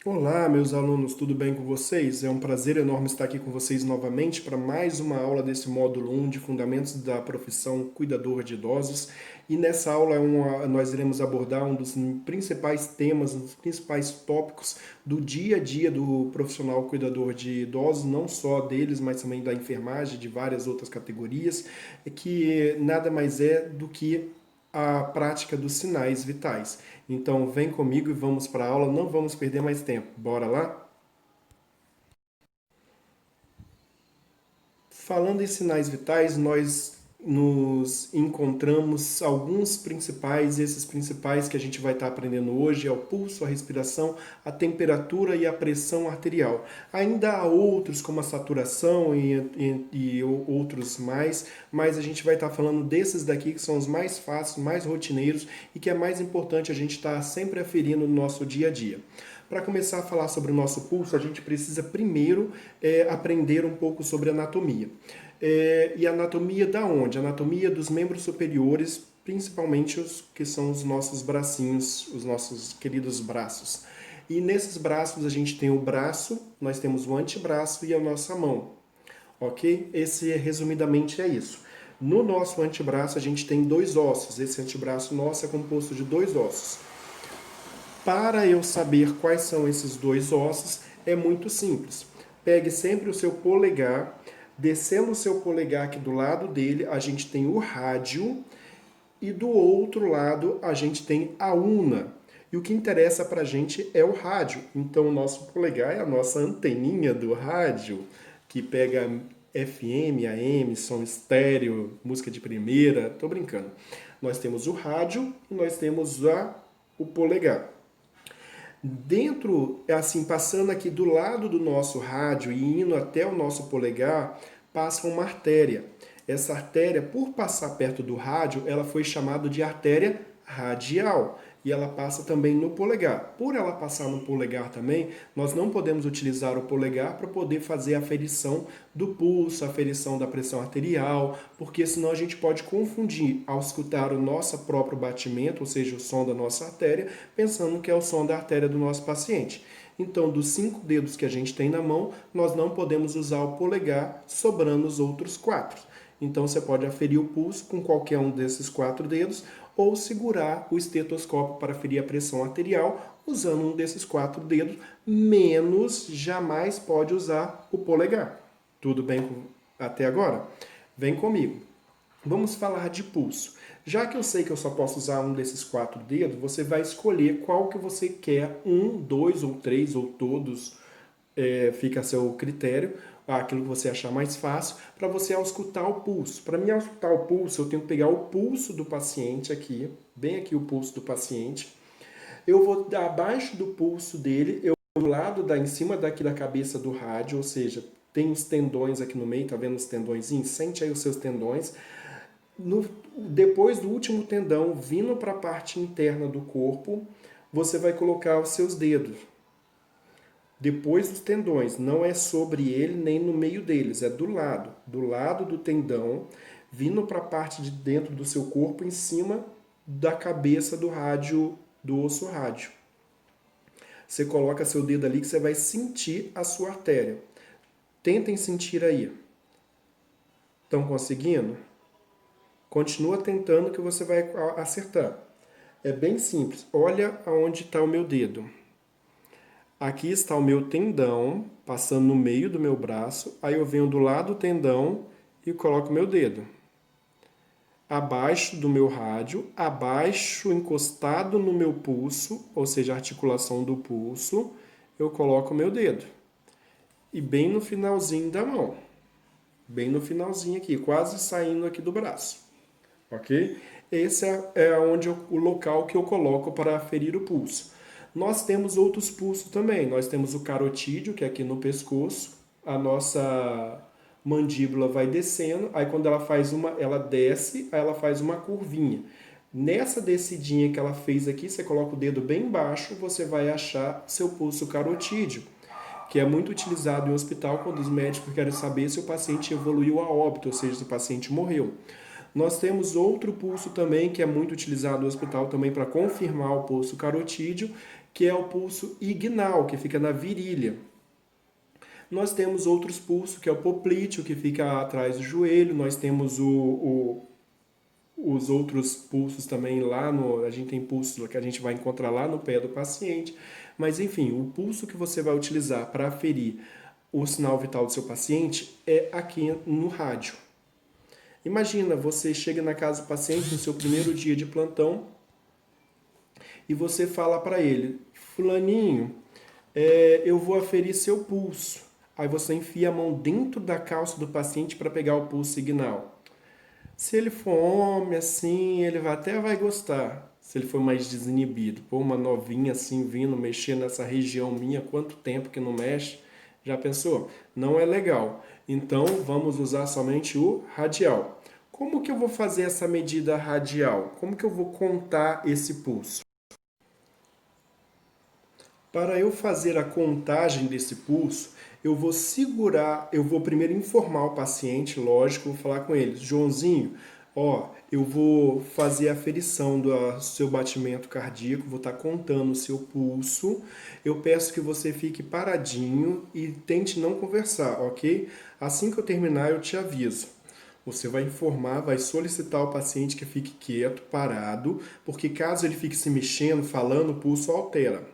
Olá, meus alunos, tudo bem com vocês? É um prazer enorme estar aqui com vocês novamente para mais uma aula desse módulo 1 de Fundamentos da Profissão Cuidador de Idosos. E nessa aula nós iremos abordar um dos principais temas, um dos principais tópicos do dia a dia do profissional cuidador de idosos, não só deles, mas também da enfermagem, de várias outras categorias, que nada mais é do que a prática dos sinais vitais. Então vem comigo e vamos para a aula, não vamos perder mais tempo. Bora lá? Falando em sinais vitais, nós nos encontramos alguns principais, e esses principais que a gente vai estar aprendendo hoje é o pulso, a respiração, a temperatura e a pressão arterial. Ainda há outros, como a saturação e outros mais, mas a gente vai estar falando desses daqui que são os mais fáceis, mais rotineiros e que é mais importante a gente estar sempre aferindo no nosso dia a dia. Para começar a falar sobre o nosso pulso, a gente precisa primeiro aprender um pouco sobre anatomia. E anatomia da onde? Anatomia dos membros superiores, principalmente os que são os nossos bracinhos, os nossos queridos braços. E nesses braços a gente tem o braço, nós temos o antebraço e a nossa mão. Ok? Esse resumidamente é isso. No nosso antebraço a gente tem dois ossos. Esse antebraço nosso é composto de dois ossos. Para eu saber quais são esses dois ossos, é muito simples. Pegue sempre o seu polegar, descendo o seu polegar aqui do lado dele, a gente tem o rádio e do outro lado a gente tem a una. E o que interessa para a gente é o rádio. Então o nosso polegar é a nossa anteninha do rádio, que pega FM, AM, som estéreo, música de primeira, tô brincando. Nós temos o rádio e nós temos o polegar. Dentro, assim, passando aqui do lado do nosso rádio e indo até o nosso polegar, passa uma artéria. Essa artéria, por passar perto do rádio, ela foi chamada de artéria radial. E ela passa também no polegar. Por ela passar no polegar também, nós não podemos utilizar o polegar para poder fazer a aferição do pulso, a aferição da pressão arterial, porque senão a gente pode confundir ao escutar o nosso próprio batimento, ou seja, o som da nossa artéria, pensando que é o som da artéria do nosso paciente. Então, dos 5 dedos que a gente tem na mão, nós não podemos usar o polegar, sobrando os outros 4. Então, você pode aferir o pulso com qualquer um desses 4 dedos ou segurar o estetoscópio para aferir a pressão arterial usando um desses 4 dedos, menos jamais pode usar o polegar. Tudo bem até agora? Vem comigo. Vamos falar de pulso. Já que eu sei que eu só posso usar um desses 4 dedos, você vai escolher qual que você quer, um, dois ou três ou todos, fica a seu critério, aquilo que você achar mais fácil, para você auscultar o pulso. Para mim auscultar o pulso, eu tenho que pegar o pulso do paciente aqui, bem aqui o pulso do paciente. Eu vou dar abaixo do pulso dele, eu do lado em cima daqui da cabeça do rádio, ou seja, tem os tendões aqui no meio, tá vendo os tendõezinhos? Sente aí os seus tendões. Depois do último tendão, vindo para a parte interna do corpo, você vai colocar os seus dedos. Depois dos tendões, não é sobre ele nem no meio deles, é do lado do tendão, vindo para a parte de dentro do seu corpo, em cima da cabeça do rádio, do osso rádio. Você coloca seu dedo ali que você vai sentir a sua artéria. Tentem sentir aí. Estão conseguindo? Continua tentando que você vai acertar. É bem simples. Olha aonde está o meu dedo. Aqui está o meu tendão, passando no meio do meu braço. Aí eu venho do lado do tendão e coloco meu dedo. Abaixo do meu rádio, abaixo, encostado no meu pulso, ou seja, a articulação do pulso, eu coloco meu dedo. E bem no finalzinho da mão. Bem no finalzinho aqui, quase saindo aqui do braço. Ok? Esse é onde o local que eu coloco para aferir o pulso. Nós temos outros pulsos também. Nós temos o carotídeo, que é aqui no pescoço. A nossa mandíbula vai descendo. Aí quando ela desce, aí ela faz uma curvinha. Nessa descidinha que ela fez aqui, você coloca o dedo bem embaixo, você vai achar seu pulso carotídeo, que é muito utilizado em hospital quando os médicos querem saber se o paciente evoluiu a óbito, ou seja, se o paciente morreu. Nós temos outro pulso também que é muito utilizado no hospital também para confirmar o pulso carotídeo, que é o pulso ignal, que fica na virilha. Nós temos outros pulsos, que é o poplíteo, que fica atrás do joelho. Nós temos os outros pulsos também lá no... A gente tem pulsos que a gente vai encontrar lá no pé do paciente. Mas, enfim, o pulso que você vai utilizar para aferir o sinal vital do seu paciente é aqui no rádio. Imagina, você chega na casa do paciente no seu primeiro dia de plantão e você fala para ele: fulaninho, eu vou aferir seu pulso. Aí você enfia a mão dentro da calça do paciente para pegar o pulso signal. Se ele for homem, assim, ele até vai gostar. Se ele for mais desinibido. Pô, uma novinha assim vindo mexer nessa região minha, quanto tempo que não mexe? Já pensou? Não é legal. Então, vamos usar somente o radial. Como que eu vou fazer essa medida radial? Como que eu vou contar esse pulso? Para eu fazer a contagem desse pulso, eu vou segurar, eu vou primeiro informar o paciente, lógico, vou falar com ele: Joãozinho, eu vou fazer a aferição do seu batimento cardíaco, vou estar contando o seu pulso. Eu peço que você fique paradinho e tente não conversar, ok? Assim que eu terminar, eu te aviso. Você vai informar, vai solicitar ao paciente que fique quieto, parado, porque caso ele fique se mexendo, falando, o pulso altera.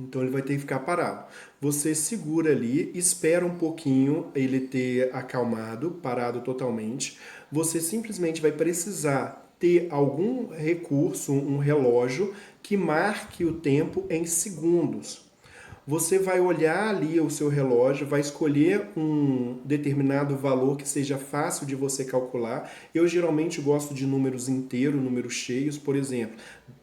Então ele vai ter que ficar parado. Você segura ali, espera um pouquinho ele ter acalmado, parado totalmente. Você simplesmente vai precisar ter algum recurso, um relógio que marque o tempo em segundos. Você vai olhar ali o seu relógio, vai escolher um determinado valor que seja fácil de você calcular. Eu geralmente gosto de números inteiros, números cheios, por exemplo.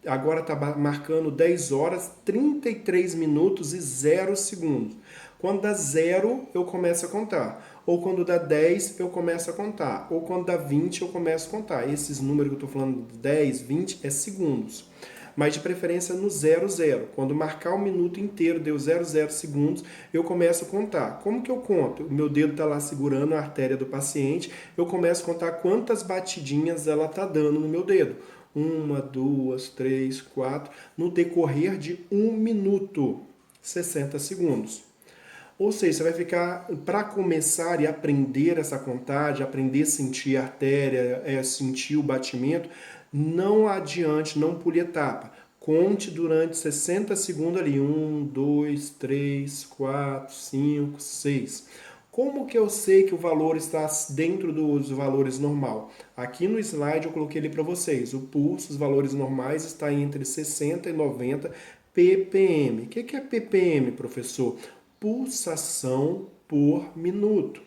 Agora está marcando 10 horas, 33 minutos e 0 segundos. Quando dá 0, eu começo a contar. Ou quando dá 10, eu começo a contar. Ou quando dá 20, eu começo a contar. Esses números que eu estou falando, 10, 20, é segundos. Mas de preferência no 00. Quando marcar o minuto inteiro, deu 00 segundos, eu começo a contar. Como que eu conto? O meu dedo está lá segurando a artéria do paciente, eu começo a contar quantas batidinhas ela está dando no meu dedo. 1, 2, 3, 4, no decorrer de 1 minuto, 60 segundos. Ou seja, você vai ficar, para começar e aprender essa contagem, aprender a sentir a artéria, sentir o batimento, não adiante, não pule etapa. Conte durante 60 segundos ali. 1, 2, 3, 4, 5, 6. Como que eu sei que o valor está dentro dos valores normal? Aqui no slide eu coloquei ali para vocês. O pulso, os valores normais, está entre 60 e 90 ppm. O que é ppm, professor? Pulsação por minuto.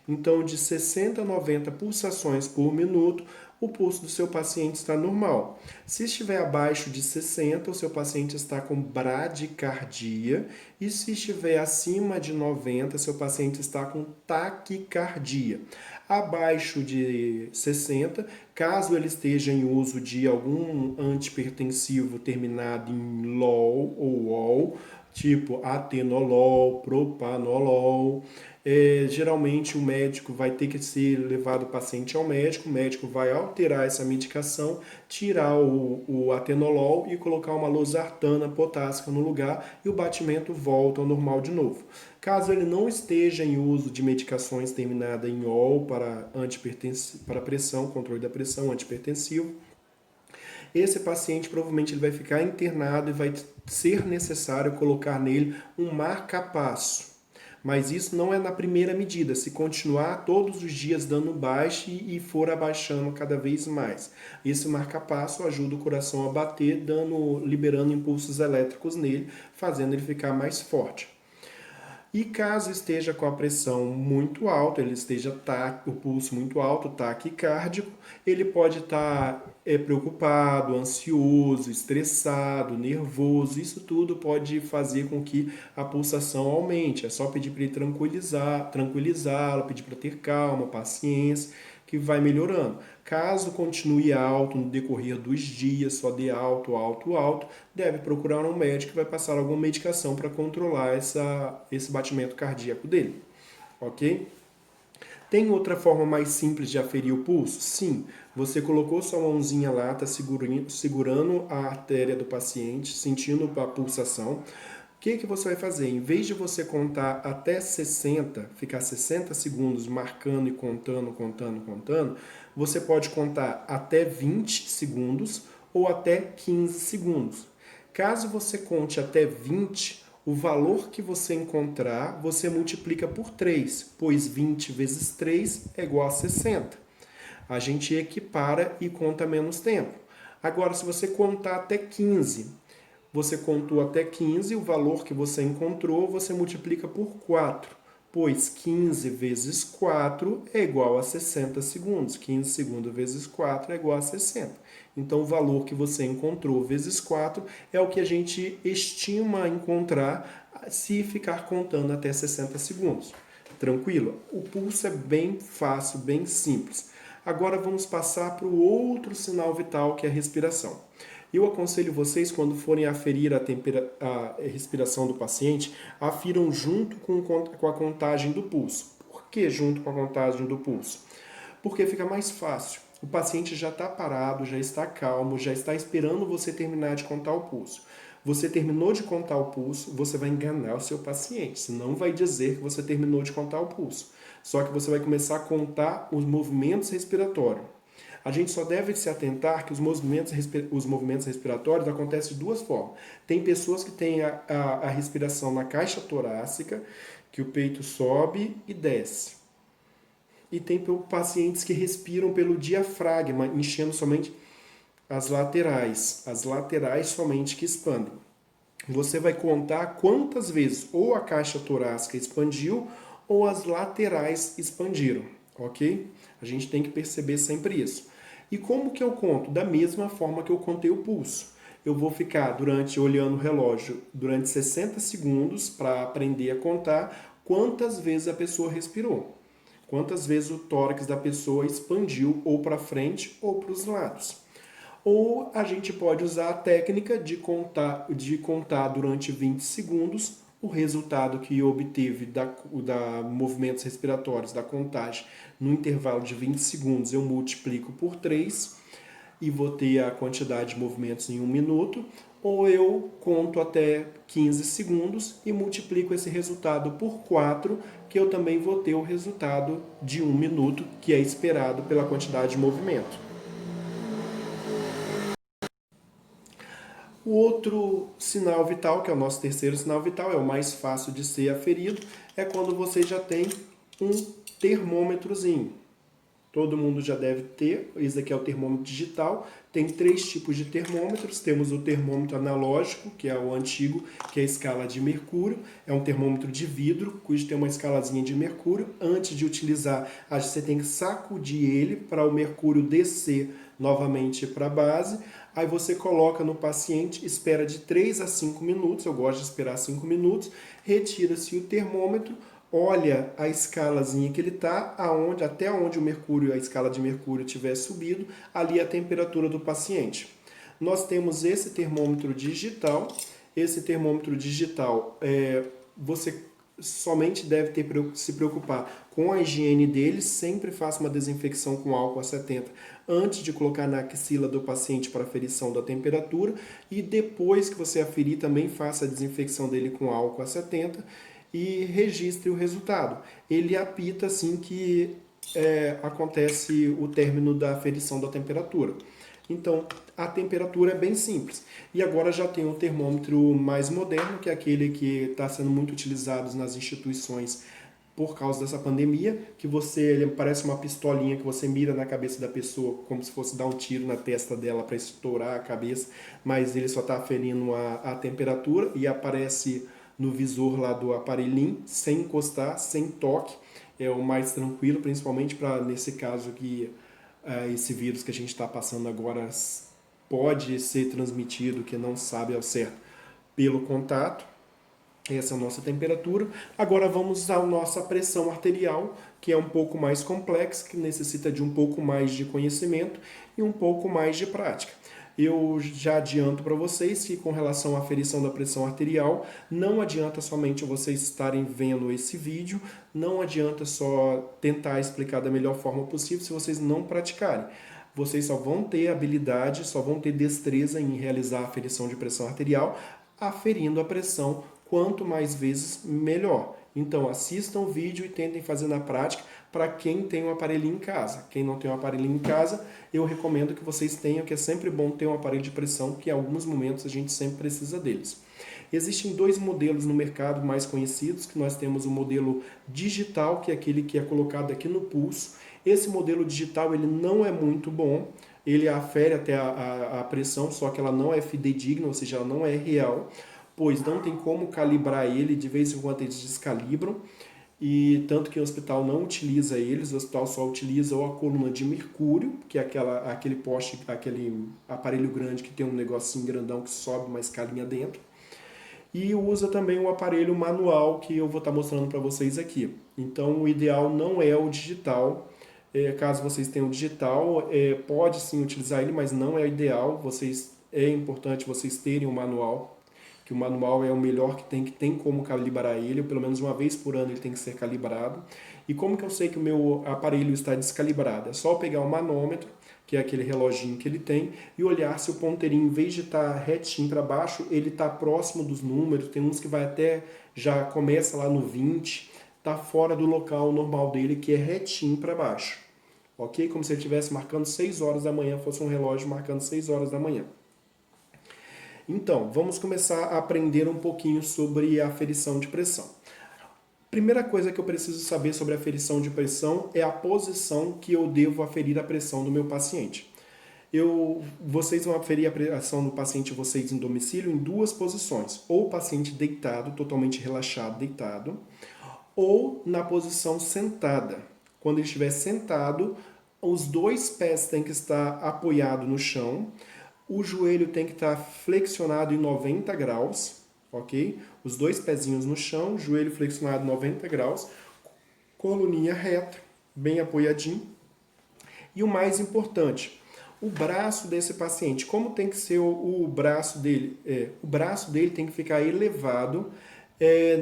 Então, de 60 a 90 pulsações por minuto, o pulso do seu paciente está normal. Se estiver abaixo de 60, o seu paciente está com bradicardia. E se estiver acima de 90, seu paciente está com taquicardia. Abaixo de 60, caso ele esteja em uso de algum antipertensivo terminado em LOL ou OL, tipo atenolol, propanolol. Geralmente o médico vai ter que ser levado o paciente ao médico, o médico vai alterar essa medicação, tirar o atenolol e colocar uma losartana potássica no lugar e o batimento volta ao normal de novo. Caso ele não esteja em uso de medicações terminadas em OL para pressão, controle da pressão, antipertensivo, esse paciente provavelmente ele vai ficar internado e vai ser necessário colocar nele um marca-passo. Mas isso não é na primeira medida, se continuar todos os dias dando baixo e for abaixando cada vez mais. Esse marca-passo ajuda o coração a bater, liberando impulsos elétricos nele, fazendo ele ficar mais forte. E caso esteja com a pressão muito alta, ele esteja o pulso muito alto, taquicárdico, ele pode estar preocupado, ansioso, estressado, nervoso. Isso tudo pode fazer com que a pulsação aumente. É só pedir para ele tranquilizá-lo, pedir para ter calma, paciência, que vai melhorando. Caso continue alto no decorrer dos dias, só dê alto, alto, alto, deve procurar um médico que vai passar alguma medicação para controlar esse batimento cardíaco dele, ok? Tem outra forma mais simples de aferir o pulso? Sim. Você colocou sua mãozinha lá, está segurando a artéria do paciente, sentindo a pulsação. O que você vai fazer? Em vez de você contar até 60, ficar 60 segundos marcando e contando, você pode contar até 20 segundos ou até 15 segundos. Caso você conte até 20, o valor que você encontrar, você multiplica por 3, pois 20 vezes 3 é igual a 60. A gente equipara e conta menos tempo. Agora, se você contar até 15, você contou até 15, o valor que você encontrou, você multiplica por 4, pois 15 vezes 4 é igual a 60 segundos. 15 segundos vezes 4 é igual a 60. Então, o valor que você encontrou vezes 4 é o que a gente estima encontrar se ficar contando até 60 segundos. Tranquilo? O pulso é bem fácil, bem simples. Agora vamos passar para o outro sinal vital, que é a respiração. Eu aconselho vocês, quando forem aferir a respiração do paciente, afiram junto com a contagem do pulso. Por que junto com a contagem do pulso? Porque fica mais fácil. O paciente já está parado, já está calmo, já está esperando você terminar de contar o pulso. Você terminou de contar o pulso, você vai enganar o seu paciente. Você não vai dizer que você terminou de contar o pulso. Só que você vai começar a contar os movimentos respiratórios. A gente só deve se atentar que os movimentos respiratórios acontecem de duas formas. Tem pessoas que têm a respiração na caixa torácica, que o peito sobe e desce. E tem pacientes que respiram pelo diafragma, enchendo somente as laterais somente que expandem. Você vai contar quantas vezes ou a caixa torácica expandiu ou as laterais expandiram, ok? A gente tem que perceber sempre isso. E como que eu conto? Da mesma forma que eu contei o pulso. Eu vou ficar olhando o relógio durante 60 segundos para aprender a contar quantas vezes a pessoa respirou. Quantas vezes o tórax da pessoa expandiu ou para frente ou para os lados. Ou a gente pode usar a técnica de contar durante 20 segundos o resultado que obteve da movimentos respiratórios, da contagem, no intervalo de 20 segundos, eu multiplico por 3 e vou ter a quantidade de movimentos em 1 minuto, ou eu conto até 15 segundos e multiplico esse resultado por 4, que eu também vou ter o resultado de 1 minuto, que é esperado pela quantidade de movimento. O outro sinal vital, que é o nosso terceiro sinal vital, é o mais fácil de ser aferido, é quando você já tem um termômetrozinho. Todo mundo já deve ter, esse aqui é o termômetro digital. Tem 3 tipos de termômetros. Temos o termômetro analógico, que é o antigo, que é a escala de mercúrio. É um termômetro de vidro, cujo tem uma escalazinha de mercúrio. Antes de utilizar, você tem que sacudir ele para o mercúrio descer novamente para a base. Aí você coloca no paciente, espera de 3 a 5 minutos, eu gosto de esperar 5 minutos, retira-se o termômetro, olha a escalazinha que ele está, até onde a escala de mercúrio tiver subido, ali é a temperatura do paciente. Nós temos esse termômetro digital. Esse termômetro digital, você somente deve se preocupar com a higiene dele. Sempre faça uma desinfecção com álcool a 70 antes de colocar na axila do paciente para aferição da temperatura, e depois que você aferir também faça a desinfecção dele com álcool a 70 e registre o resultado. Ele apita assim que acontece o término da aferição da temperatura. Então, a temperatura é bem simples. E agora já tem um termômetro mais moderno, que é aquele que está sendo muito utilizado nas instituições por causa dessa pandemia, que ele parece uma pistolinha que você mira na cabeça da pessoa, como se fosse dar um tiro na testa dela para estourar a cabeça, mas ele só está aferindo a temperatura e aparece no visor lá do aparelhinho, sem encostar, sem toque. É o mais tranquilo, principalmente para, nesse caso aqui, esse vírus que a gente está passando agora pode ser transmitido, que não sabe ao certo, pelo contato. Essa é a nossa temperatura. Agora vamos à nossa pressão arterial, que é um pouco mais complexa, que necessita de um pouco mais de conhecimento e um pouco mais de prática. eu já adianto para vocês que com relação à aferição da pressão arterial, não adianta somente vocês estarem vendo esse vídeo, não adianta só tentar explicar da melhor forma possível se vocês não praticarem. Vocês só vão ter habilidade, só vão ter destreza em realizar a aferição de pressão arterial, aferindo a pressão quanto mais vezes, melhor. Então, assistam o vídeo e tentem fazer na prática para quem tem um aparelhinho em casa. Quem não tem um aparelhinho em casa, eu recomendo que vocês tenham, que é sempre bom ter um aparelho de pressão, que em alguns momentos a gente sempre precisa deles. Existem dois modelos no mercado mais conhecidos, que nós temos o modelo digital, que é aquele que é colocado aqui no pulso. Esse modelo digital ele não é muito bom, ele afere até a pressão, só que ela não é fidedigna, ou seja, ela não é real, pois não tem como calibrar ele, de vez em quando eles descalibram, e tanto que o hospital não utiliza eles, o hospital só utiliza a coluna de mercúrio, que é aquele poste, aquele aparelho grande que tem um negocinho grandão que sobe uma escalinha dentro, e usa também o aparelho manual que eu vou estar mostrando para vocês aqui. Então o ideal não é o digital, caso vocês tenham o digital, pode sim utilizar ele, mas não é o ideal, é importante vocês terem um manual, que o manual é o melhor que tem como calibrar ele, ou pelo menos uma vez por ano ele tem que ser calibrado. E como que eu sei que o meu aparelho está descalibrado? É só eu pegar o manômetro, que é aquele reloginho que ele tem, e olhar se o ponteirinho, em vez de estar retinho para baixo, ele está próximo dos números, tem uns que vai até, já começa lá no 20, está fora do local normal dele, que é retinho para baixo. Ok? Como se ele estivesse marcando 6 horas da manhã, fosse um relógio marcando 6 horas da manhã. Então, vamos começar a aprender um pouquinho sobre a aferição de pressão. Primeira coisa que eu preciso saber sobre a aferição de pressão é a posição que eu devo aferir a pressão do meu paciente. Vocês vão aferir a pressão do paciente de vocês em domicílio em duas posições. Ou o paciente deitado, totalmente relaxado, deitado, ou na posição sentada. Quando ele estiver sentado, os dois pés têm que estar apoiados no chão, o joelho tem que estar flexionado em 90 graus, ok? Os dois pezinhos no chão, joelho flexionado em 90 graus, coluninha reta, bem apoiadinho. E o mais importante, o braço desse paciente, como tem que ser o braço dele? O braço dele tem que ficar elevado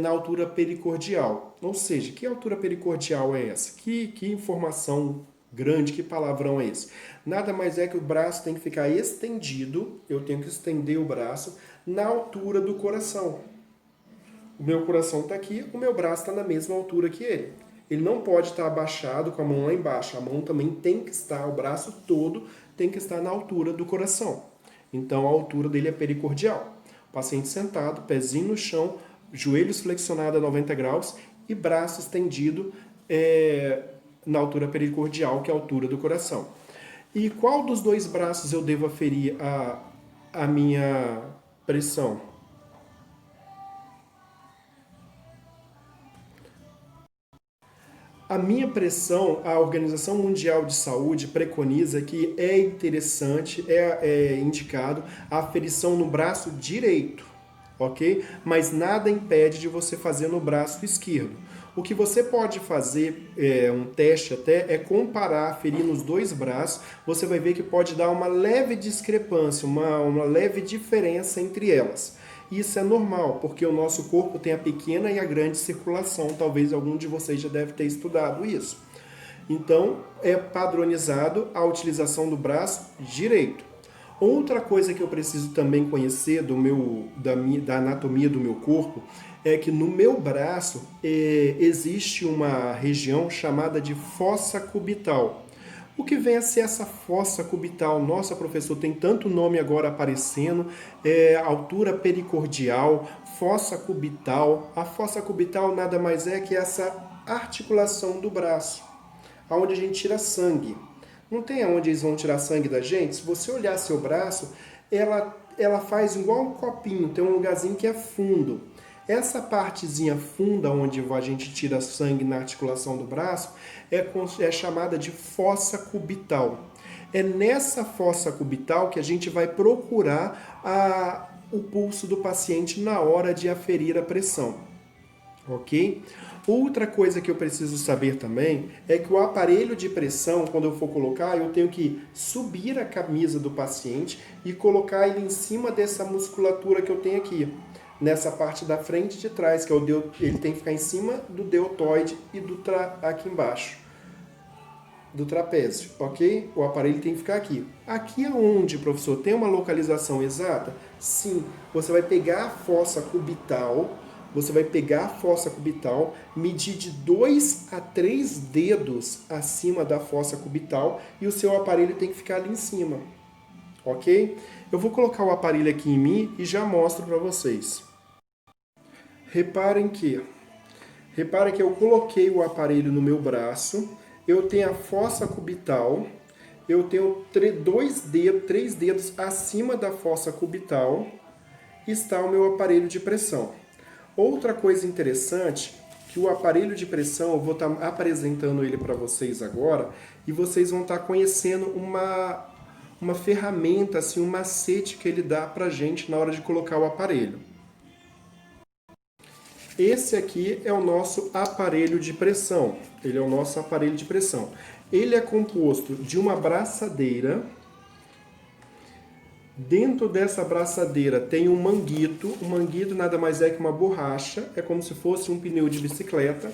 na altura pericordial. Ou seja, que altura pericordial é essa? Que informação grande, que palavrão é esse? Nada mais é que o braço tem que ficar estendido, eu tenho que estender o braço na altura do coração. O meu coração está aqui, o meu braço está na mesma altura que ele. Ele não pode estar abaixado com a mão lá embaixo, a mão também tem que estar, o braço todo tem que estar na altura do coração. Então a altura dele é pericordial. O paciente sentado, pezinho no chão, joelhos flexionados a 90 graus e braço estendido na altura pericordial, que é a altura do coração. E qual dos dois braços eu devo aferir a minha pressão? A minha pressão, a Organização Mundial de Saúde preconiza que é interessante, é indicado a aferição no braço direito, ok? Mas nada impede de você fazer no braço esquerdo. O que você pode fazer, um teste até, é comparar, aferir nos dois braços, você vai ver que pode dar uma leve discrepância, uma leve diferença entre elas. Isso é normal, porque o nosso corpo tem a pequena e a grande circulação, talvez algum de vocês já deve ter estudado isso. Então, é padronizado a utilização do braço direito. Outra coisa que eu preciso também conhecer da anatomia do meu corpo é que no meu braço existe uma região chamada de fossa cubital. O que vem a ser essa fossa cubital? Nossa, professor, tem tanto nome agora aparecendo, altura pericordial, fossa cubital. A fossa cubital nada mais é que essa articulação do braço, onde a gente tira sangue. Não tem aonde eles vão tirar sangue da gente? Se você olhar seu braço, ela faz igual um copinho, tem um lugarzinho que é fundo. Essa partezinha funda onde a gente tira sangue na articulação do braço é chamada de fossa cubital. É nessa fossa cubital que a gente vai procurar o pulso do paciente na hora de aferir a pressão. ok? Outra coisa que eu preciso saber também é que o aparelho de pressão, quando eu for colocar, eu tenho que subir a camisa do paciente e colocar ele em cima dessa musculatura que eu tenho aqui, nessa parte da frente e de trás, que é ele tem que ficar em cima do deltoide e aqui embaixo, do trapézio, ok? O aparelho tem que ficar aqui. Aqui aonde, professor, tem uma localização exata? Sim, você vai pegar a fossa cubital. Você vai pegar a fossa cubital, medir de 2 a 3 dedos acima da fossa cubital e o seu aparelho tem que ficar ali em cima, ok? Eu vou colocar o aparelho aqui em mim e já mostro para vocês. Reparem que eu coloquei o aparelho no meu braço, eu tenho a fossa cubital, eu tenho 3 dedos acima da fossa cubital, está o meu aparelho de pressão. Outra coisa interessante, que o aparelho de pressão, eu vou estar apresentando ele para vocês agora, e vocês vão estar conhecendo uma ferramenta, assim, um macete que ele dá para a gente na hora de colocar o aparelho. Esse aqui é o nosso aparelho de pressão. Ele é o nosso aparelho de pressão. Ele é composto de uma braçadeira. Dentro dessa braçadeira tem um manguito. O manguito nada mais é que uma borracha. É como se fosse um pneu de bicicleta.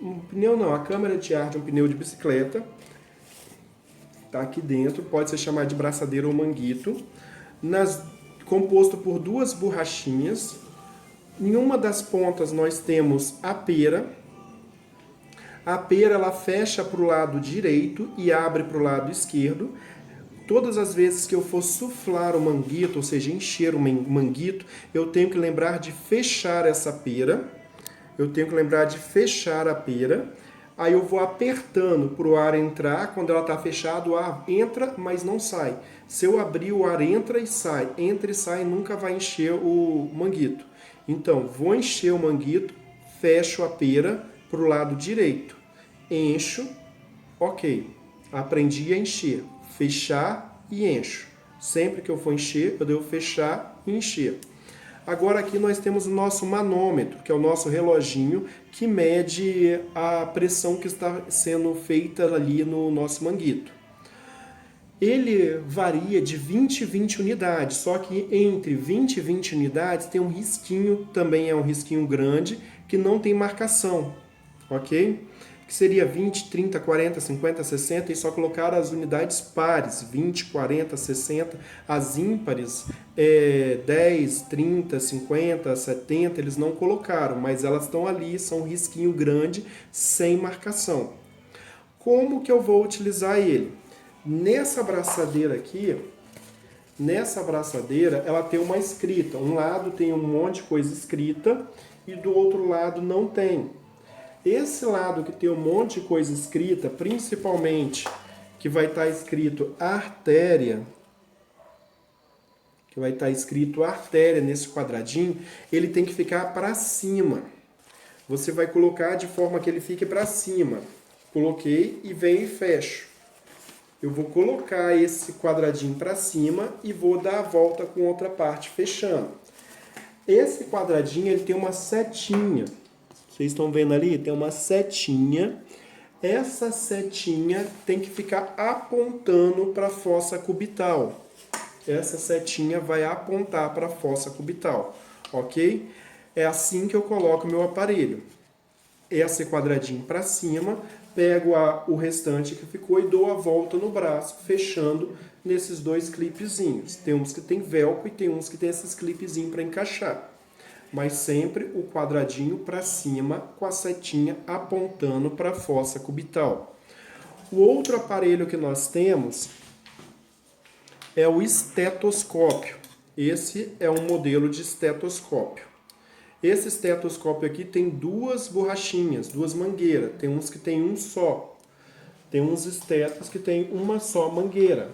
Um pneu não, a câmara de ar de um pneu de bicicleta. Está aqui dentro, pode ser chamado de braçadeira ou manguito. Composto por 2 borrachinhas. Em uma das pontas nós temos a pera. A pera ela fecha para o lado direito e abre para o lado esquerdo. Todas as vezes que eu for suflar o manguito, ou seja, encher o manguito, eu tenho que lembrar de fechar essa pera. Eu tenho que lembrar de fechar a pera. Aí eu vou apertando para o ar entrar. Quando ela está fechada, o ar entra, mas não sai. Se eu abrir, o ar entra e sai. Entra e sai, nunca vai encher o manguito. Então, vou encher o manguito, fecho a pera para o lado direito. Encho, ok. Aprendi a encher. Fechar e encho. Sempre que eu for encher, eu devo fechar e encher. Agora aqui nós temos o nosso manômetro, que é o nosso reloginho que mede a pressão que está sendo feita ali no nosso manguito. Ele varia de 20 e 20 unidades, só que entre 20 e 20 unidades tem um risquinho, também é um risquinho grande, que não tem marcação, ok? Que seria 20, 30, 40, 50, 60 e só colocar as unidades pares, 20, 40, 60, as ímpares, 10, 30, 50, 70, eles não colocaram, mas elas estão ali, são um risquinho grande, sem marcação. Como que eu vou utilizar ele? Nessa braçadeira aqui, ela tem uma escrita, um lado tem um monte de coisa escrita e do outro lado não tem. Esse lado que tem um monte de coisa escrita, principalmente que vai estar escrito artéria, nesse quadradinho, ele tem que ficar para cima. Você vai colocar de forma que ele fique para cima. Coloquei e venho e fecho. Eu vou colocar esse quadradinho para cima e vou dar a volta com outra parte fechando. Esse quadradinho ele tem uma setinha. Vocês estão vendo ali? Tem uma setinha. Essa setinha tem que ficar apontando para a fossa cubital. Essa setinha vai apontar para a fossa cubital, ok? É assim que eu coloco o meu aparelho. Esse quadradinho para cima, pego o restante que ficou e dou a volta no braço, fechando nesses 2 clipezinhos. Tem uns que tem velcro e tem uns que tem esses clipezinhos para encaixar. Mas sempre o quadradinho para cima com a setinha apontando para a fossa cubital. O outro aparelho que nós temos é o estetoscópio. Esse é um modelo de estetoscópio. Esse estetoscópio aqui tem 2 borrachinhas, 2 mangueiras. Tem uns que tem um só. Tem uns estetos que tem uma só mangueira.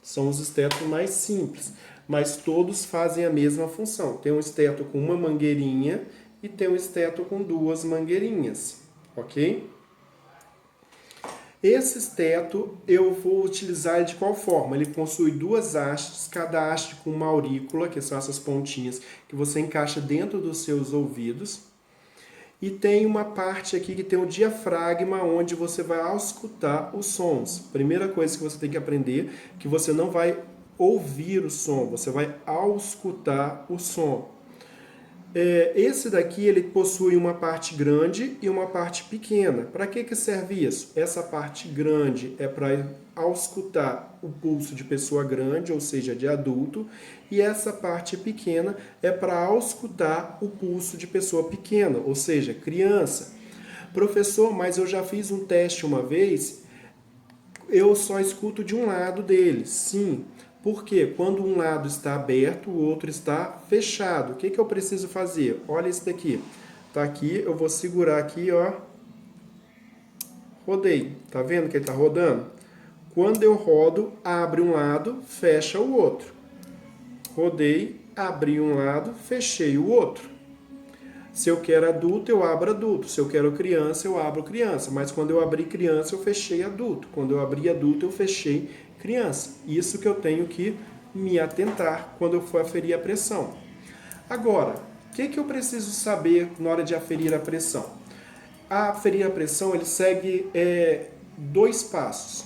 São os estetos mais simples, mas todos fazem a mesma função. Tem um esteto com uma mangueirinha e tem um esteto com 2 mangueirinhas, ok? Esse esteto eu vou utilizar ele de qual forma? Ele possui 2 hastes, cada haste com uma aurícula, que são essas pontinhas que você encaixa dentro dos seus ouvidos. E tem uma parte aqui que tem o diafragma, onde você vai auscultar os sons. Primeira coisa que você tem que aprender, que você não vai ouvir o som, você vai auscultar o som. Esse daqui ele possui uma parte grande e uma parte pequena. Para que serve isso? Essa parte grande é para auscultar o pulso de pessoa grande, ou seja, de adulto, e essa parte pequena é para auscultar o pulso de pessoa pequena, ou seja, criança. Professor, mas eu já fiz um teste uma vez, eu só escuto de um lado dele. Sim, porque quando um lado está aberto, o outro está fechado. O que eu preciso fazer? Olha isso daqui. Tá aqui, eu vou segurar aqui, ó. Rodei. Tá vendo que ele está rodando? Quando eu rodo, abre um lado, fecha o outro. Rodei, abri um lado, fechei o outro. Se eu quero adulto, eu abro adulto. Se eu quero criança, eu abro criança. Mas quando eu abri criança, eu fechei adulto. Quando eu abri adulto, eu fechei criança. Isso que eu tenho que me atentar quando eu for aferir a pressão. Agora, o que eu preciso saber na hora de aferir a pressão? A aferir a pressão, ele segue 2 passos.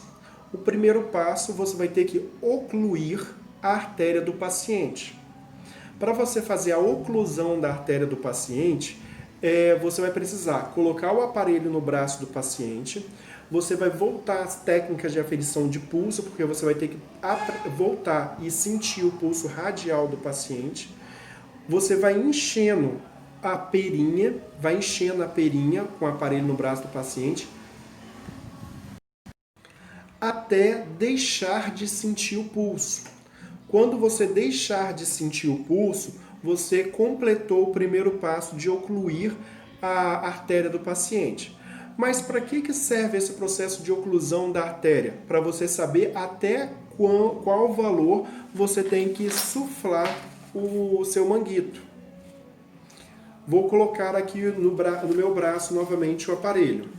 O primeiro passo, você vai ter que ocluir a artéria do paciente. Para você fazer a oclusão da artéria do paciente, você vai precisar colocar o aparelho no braço do paciente, você vai voltar às técnicas de aferição de pulso, porque você vai ter que voltar e sentir o pulso radial do paciente. Você vai enchendo a perinha com o aparelho no braço do paciente, até deixar de sentir o pulso. Quando você deixar de sentir o pulso, você completou o primeiro passo de ocluir a artéria do paciente. Mas para que serve esse processo de oclusão da artéria? Para você saber até qual valor você tem que suflar o seu manguito. Vou colocar aqui no meu braço novamente o aparelho.